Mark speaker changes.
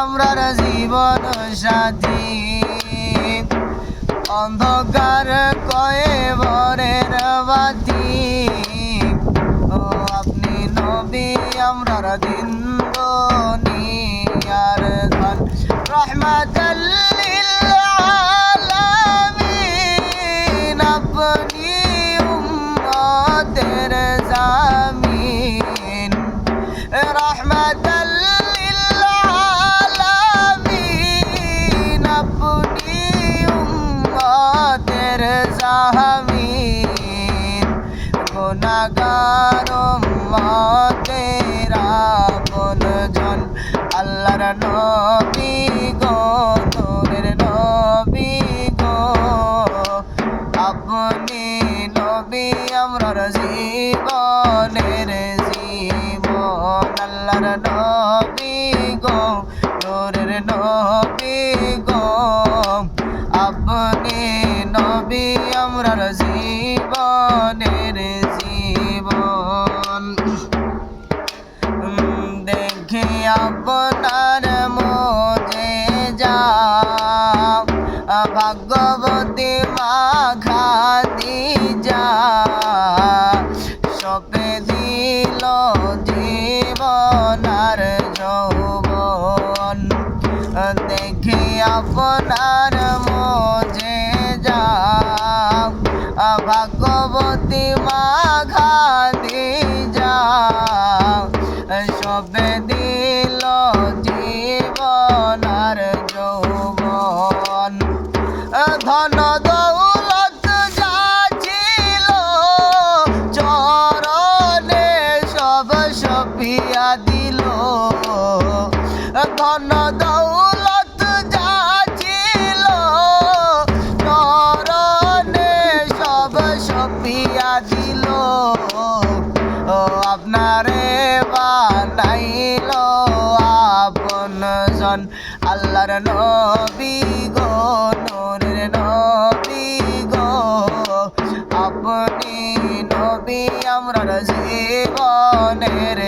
Speaker 1: আমরার জীবন সাথী অন্ধকার কয়েবরের বাতি ও আপনি নবী আমরার দিন দুনিয়ার ধন রহমাতাল লিল আলামিন আপনি উম্মতের জামিন রহমাতাল লিল আলামিন আপনি উম্মতের জামিন গুনাহগার উম্মতের আপনজন আল্লাহর নবী গো নূরের নবী গো আপনি নবী আমরার জীবনের জীবন আল্লাহর নবী গো নূরের নবী গো আপনি নবী আমরার জীবনের জীবন দেখে আপনার মোজেজা ভাগ্যবতী মা খাদিজা সপে দিল জীবন আর যৌবন দেখে আপনার মোজেজা ভাগ্যবতী মা খাদিজা সবে দিল জীবন আর যৌবন ধন দৌলত যা ছিল চরণে সব সপিয়া দিল ধন দৌলত যা ছিল চরণে সব সপিয়া দিল ও আপনারে বানাইল আপনজন আল্লাহর নবী গো নূরের নবী গো আপনি নবী আমরার জীবনের